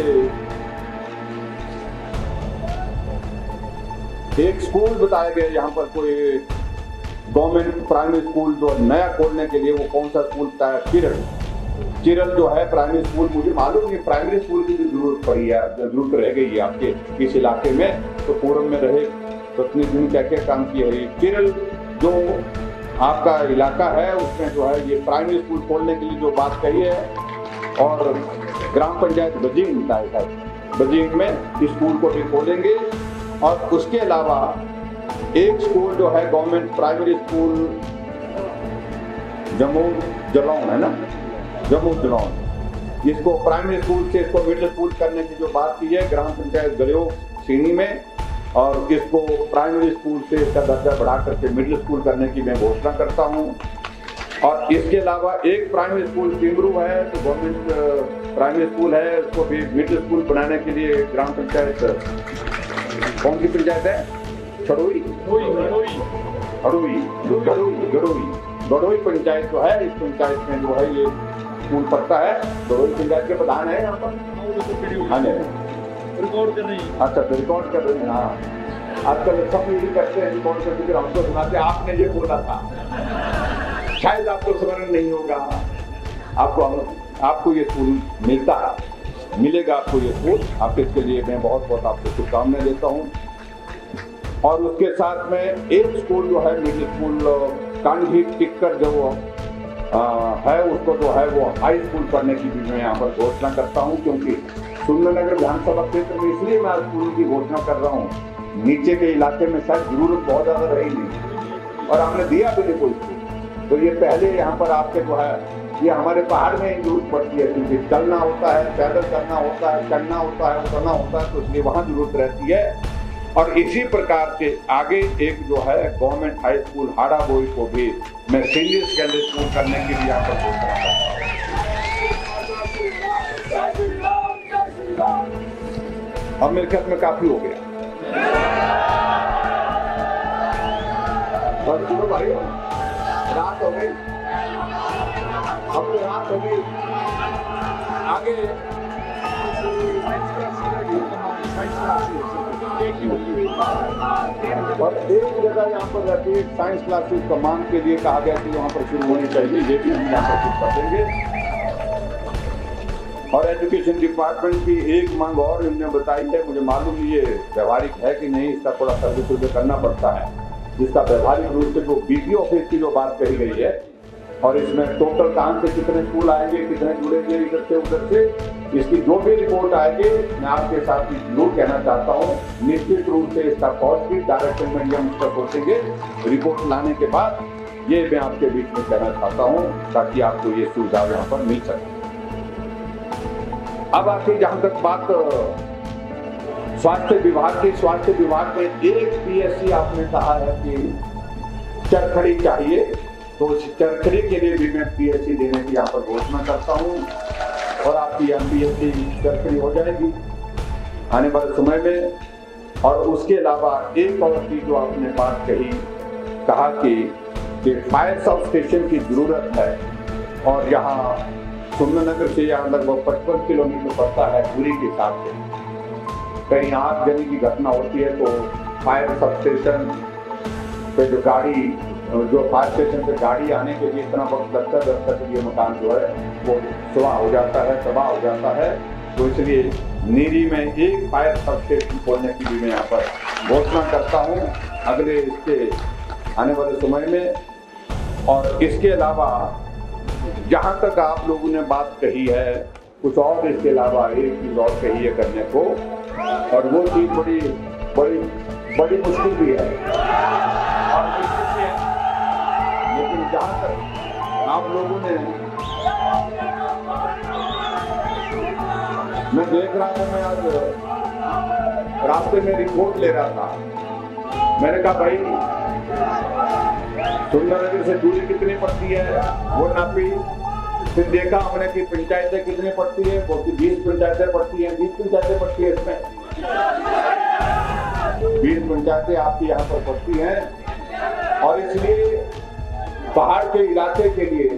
[SPEAKER 1] एक स्कूल बताया गया यहाँ पर, कोई गवर्नमेंट प्राइमरी स्कूल जो नया खोलने के लिए, वो कौन सा स्कूल बताया? चिरल जो है प्राइमरी स्कूल, मुझे मालूम है प्राइमरी स्कूल की भी जरूरत पड़ी है, जरूरत रह गई है आपके इस इलाके में, तो फोरम में रहे प्रतिनिधि ने क्या क्या काम किया है। चिरल जो आपका इलाका है उसमें जो है ये प्राइमरी स्कूल खोलने के लिए जो बात कही है, और ग्राम पंचायत बजींग बताया था, बजींग में स्कूल को भी खोलेंगे। और उसके अलावा एक स्कूल जो है government primary school Jammu Jalaun है ना, जम्मू जलौन, इसको प्राइमरी स्कूल से इसको मिडिल स्कूल करने की जो बात की है ग्राम पंचायत गलियों सीढ़ी में, और इसको प्राइमरी स्कूल से इसका दर्जा बढ़ा करके मिडिल स्कूल करने की मैं घोषणा करता हूँ। और इसके अलावा एक प्राइमरी स्कूल टिमरू है, तो गवर्नमेंट प्राइमरी स्कूल है, उसको भी मिडिल स्कूल बनाने के लिए ग्राम पंचायत, कौन सी पंचायत है? गड़ोई पंचायत जो है, इस पंचायत में जो है ये स्कूल पड़ता है। गड़ोई पंचायत के प्रधान है यहाँ पर, रिकॉर्ड कर रही है। अच्छा, तो रिकॉर्ड कर रहे हैं। हाँ, आजकल सब यही करते हैं, रिकॉर्ड करके फिर हमको सुनाते, आपने ये बोला था, शायद आपको स्मरण नहीं होगा। आपको ये स्कूल मिलेगा आपको ये स्कूल, आप इसके लिए मैं बहुत बहुत आपको शुभकामनाएं देता हूँ। और उसके साथ में एक स्कूल जो है मिडिल स्कूल कांधी टिक्कर जो है, उसको जो है वो हाई स्कूल करने की भी मैं यहाँ पर घोषणा करता हूँ, क्योंकि सुंदरनगर विधानसभा क्षेत्र में इसलिए मैं स्कूल की घोषणा कर रहा हूँ, नीचे के इलाके में शायद जरूरत बहुत ज़्यादा रही नहीं और हमने दिया भी नहीं कोई स्कूल। तो ये पहले यहाँ पर आपके जो है ये हमारे पहाड़ में जरूरत पड़ती है, क्योंकि चलना होता है, पैदल चलना होता है, चढ़ना होता है, उतरना होता है, तो इसलिए वहाँ जरूरत रहती है। और इसी प्रकार से आगे एक जो है गवर्नमेंट हाई स्कूल हाड़ा बोई को भी मैं सीनियर सेकेंडरी स्कूल करने के लिए यहाँ पर घोषणा करता हूँ। अब मेरे ख्याल में काफी हो गया, बस भाई रात हो गई, अब तो रात हो गई। आगे और एक जगह यहाँ पर रैपिड साइंस क्लासेस कमांड के लिए कहा गया कि वहाँ पर शुरू होनी चाहिए, ये भी हम यहाँ पर कुछ कर देंगे। और एजुकेशन डिपार्टमेंट की एक मांग और इन्होंने बताई है, मुझे मालूम नहीं ये व्यवहारिक है कि नहीं, इसका थोड़ा सर्वे करना पड़ता है, जिसका व्यवहारिक रूप से जो बीपीओ ऑफिस की जो बात कही गई है, और इसमें टोटल कहाँ से कितने स्कूल आएंगे, कितने जुड़ेंगे इधर से उधर से, इसकी जो भी रिपोर्ट आएगी मैं आपके साथ जरूर कहना चाहता हूँ। निश्चित रूप से इसका कॉस्ट भी डायरेक्ट पेमेंट हम तक सोचेंगे रिपोर्ट लाने के बाद, ये मैं आपके बीच में कहना चाहता हूँ ताकि आपको ये सुविधा यहाँ पर मिल सके। अब आखिर जहाँ तक बात स्वास्थ्य विभाग की, स्वास्थ्य विभाग में एक पीएससी आपने कहा है कि चरखड़ी चाहिए, तो उस चरखड़ी के लिए भी मैं पीएससी देने की यहाँ पर घोषणा करता हूँ और आपकी पीएससी चरखड़ी हो जाएगी आने वाले समय में। और उसके अलावा एक और चीज जो आपने बात कही, कहा कि फायर सब स्टेशन की जरूरत है, और यहाँ सुंदरनगर से यहाँ लगभग 55 किलोमीटर पड़ता है दूरी के हिसाब से। कहीं आग जलने की घटना होती है तो फायर सब स्टेशन पे जो फायर स्टेशन पे गाड़ी आने के लिए इतना वक्त लगता है, जब तक ये मकान जो है वो तबाह हो जाता है। तो इसलिए नीरी में एक फायर सब स्टेशन खोलने की भी मैं यहाँ पर घोषणा करता हूँ अगले इसके आने वाले समय में। और इसके अलावा जहाँ तक आप लोगों ने बात कही है, कुछ और इसके अलावा एक चीज और कही है करने को, और वो चीज बड़ी मुश्किल भी है, लेकिन जहाँ तक आप लोगों ने, मैं देख रहा था, मैं आज रास्ते में रिपोर्ट ले रहा था, मैंने कहा भाई सुंदरनगर से दूरी कितनी पड़ती है वो नापी, फिर देखा हमने कि पंचायतें कितनी पड़ती है, वो 20 पंचायतें पड़ती हैं, 20 पंचायतें पड़ती है, इसमें 20 पंचायतें आपकी यहाँ पर पड़ती हैं। और इसलिए पहाड़ के इलाके के लिए